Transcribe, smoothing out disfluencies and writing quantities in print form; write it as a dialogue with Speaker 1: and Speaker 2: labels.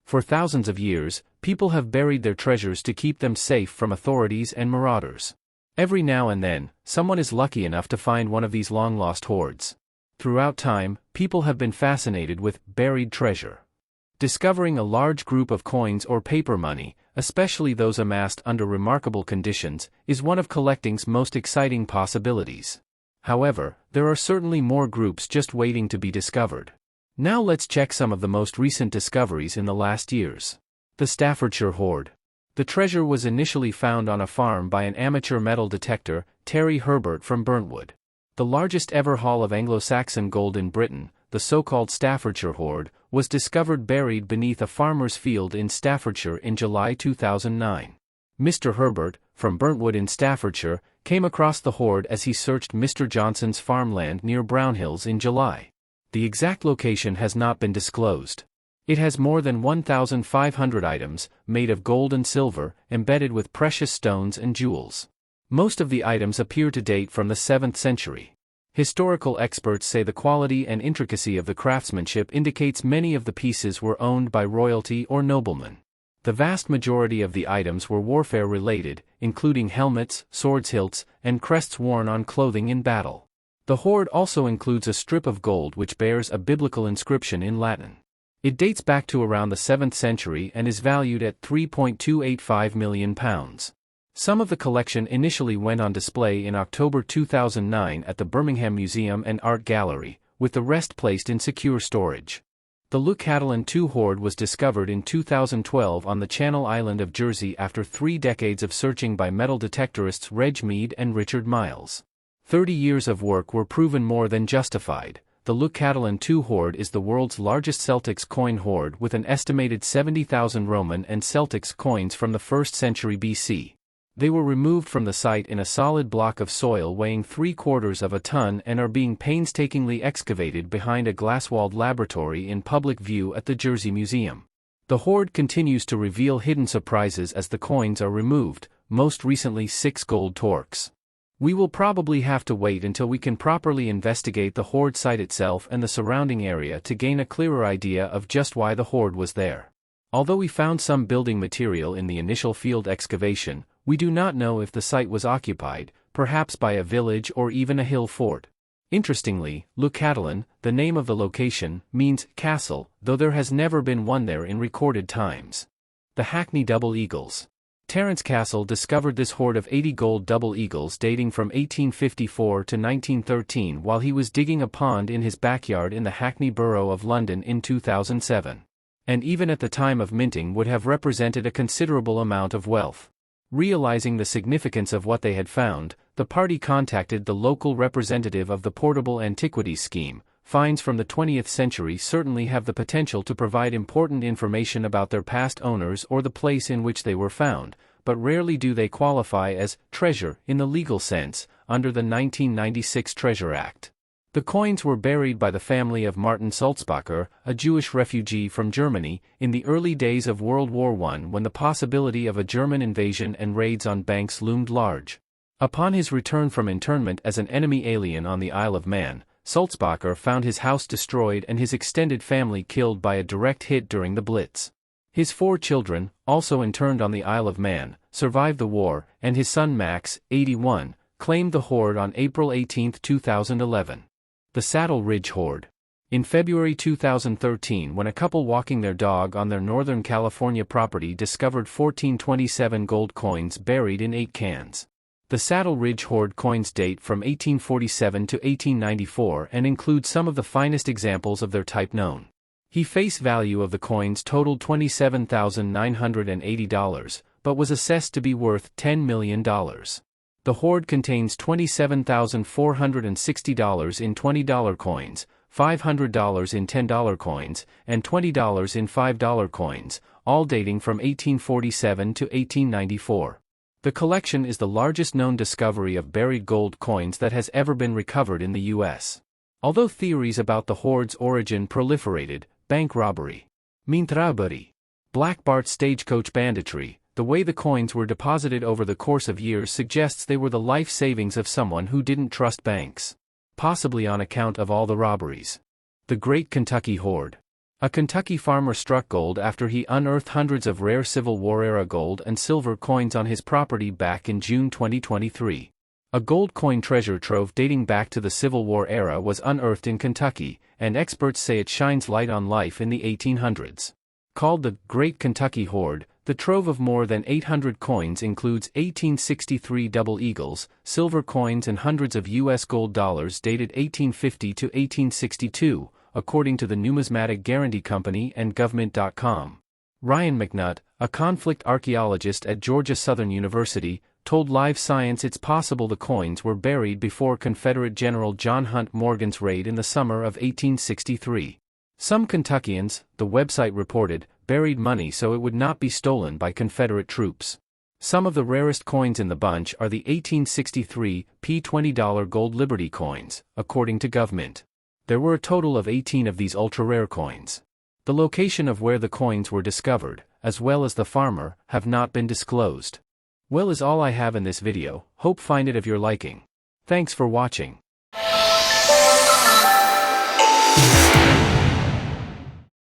Speaker 1: For thousands of years, people have buried their treasures to keep them safe from authorities and marauders. Every now and then, someone is lucky enough to find one of these long-lost hoards. Throughout time, people have been fascinated with buried treasure. Discovering a large group of coins or paper money, especially those amassed under remarkable conditions, is one of collecting's most exciting possibilities. However, there are certainly more groups just waiting to be discovered. Now let's check some of the most recent discoveries in the last years. The Staffordshire Hoard. The treasure was initially found on a farm by an amateur metal detector, Terry Herbert from Burntwood. The largest ever haul of Anglo-Saxon gold in Britain, the so-called Staffordshire Hoard, was discovered buried beneath a farmer's field in Staffordshire in July 2009. Mr. Herbert, from Burntwood in Staffordshire, came across the hoard as he searched Mr. Johnson's farmland near Brownhills in July. The exact location has not been disclosed. It has more than 1,500 items, made of gold and silver, embedded with precious stones and jewels. Most of the items appear to date from the 7th century. Historical experts say the quality and intricacy of the craftsmanship indicates many of the pieces were owned by royalty or noblemen. The vast majority of the items were warfare-related, including helmets, swords hilts, and crests worn on clothing in battle. The hoard also includes a strip of gold which bears a biblical inscription in Latin. It dates back to around the 7th century and is valued at £3.285 million. Some of the collection initially went on display in October 2009 at the Birmingham Museum and Art Gallery, with the rest placed in secure storage. The Loch Catalan II hoard was discovered in 2012 on the Channel Island of Jersey after 3 decades of searching by metal detectorists Reg Mead and Richard Miles. 30 years of work were proven more than justified. The Loch Catalan II hoard is the world's largest Celtics coin hoard with an estimated 70,000 Roman and Celtics coins from the 1st century BC. They were removed from the site in a solid block of soil weighing 3/4 of a ton and are being painstakingly excavated behind a glass-walled laboratory in public view at the Jersey Museum. The hoard continues to reveal hidden surprises as the coins are removed, most recently 6 gold torques. We will probably have to wait until we can properly investigate the hoard site itself and the surrounding area to gain a clearer idea of just why the hoard was there. Although we found some building material in the initial field excavation, we do not know if the site was occupied, perhaps by a village or even a hill fort. Interestingly, Loch Catalan, the name of the location, means castle, though there has never been one there in recorded times. The Hackney Double Eagles. Terence Castle discovered this hoard of 80 gold double eagles dating from 1854 to 1913 while he was digging a pond in his backyard in the Hackney Borough of London in 2007. And even at the time of minting would have represented a considerable amount of wealth. Realizing the significance of what they had found, the party contacted the local representative of the Portable Antiquities Scheme. Finds from the 20th century certainly have the potential to provide important information about their past owners or the place in which they were found, but rarely do they qualify as treasure in the legal sense, under the 1996 Treasure Act. The coins were buried by the family of Martin Sulzbacher, a Jewish refugee from Germany, in the early days of World War I when the possibility of a German invasion and raids on banks loomed large. Upon his return from internment as an enemy alien on the Isle of Man, Sulzbacher found his house destroyed and his extended family killed by a direct hit during the Blitz. His 4 children, also interned on the Isle of Man, survived the war, and his son Max, 81, claimed the hoard on April 18, 2011. The Saddle Ridge Hoard. In February 2013, when a couple walking their dog on their Northern California property discovered 1427 gold coins buried in 8 cans. The Saddle Ridge Hoard coins date from 1847 to 1894 and include some of the finest examples of their type known. The face value of the coins totaled $27,980, but was assessed to be worth $10 million. The hoard contains $27,460 in $20 coins, $500 in $10 coins, and $20 in $5 coins, all dating from 1847 to 1894. The collection is the largest known discovery of buried gold coins that has ever been recovered in the U.S. Although theories about the hoard's origin proliferated, bank robbery, myntrabbery, Black Bart stagecoach banditry, the way the coins were deposited over the course of years suggests they were the life savings of someone who didn't trust banks. Possibly on account of all the robberies. The Great Kentucky Hoard. A Kentucky farmer struck gold after he unearthed hundreds of rare Civil War-era gold and silver coins on his property back in June 2023. A gold coin treasure trove dating back to the Civil War era was unearthed in Kentucky, and experts say it shines light on life in the 1800s. Called the Great Kentucky Hoard, the trove of more than 800 coins includes 1863 double eagles, silver coins and hundreds of U.S. gold dollars dated 1850 to 1862, according to the Numismatic Guarantee Company and Government.com. Ryan McNutt, a conflict archaeologist at Georgia Southern University, told Live Science it's possible the coins were buried before Confederate General John Hunt Morgan's raid in the summer of 1863. Some Kentuckians, the website reported, buried money so it would not be stolen by Confederate troops. Some of the rarest coins in the bunch are the 1863 $20 gold Liberty coins, according to government. There were a total of 18 of these ultra-rare coins. The location of where the coins were discovered, as well as the farmer, have not been disclosed. Well, is all I have in this video. Hope find it of your liking. Thanks for watching.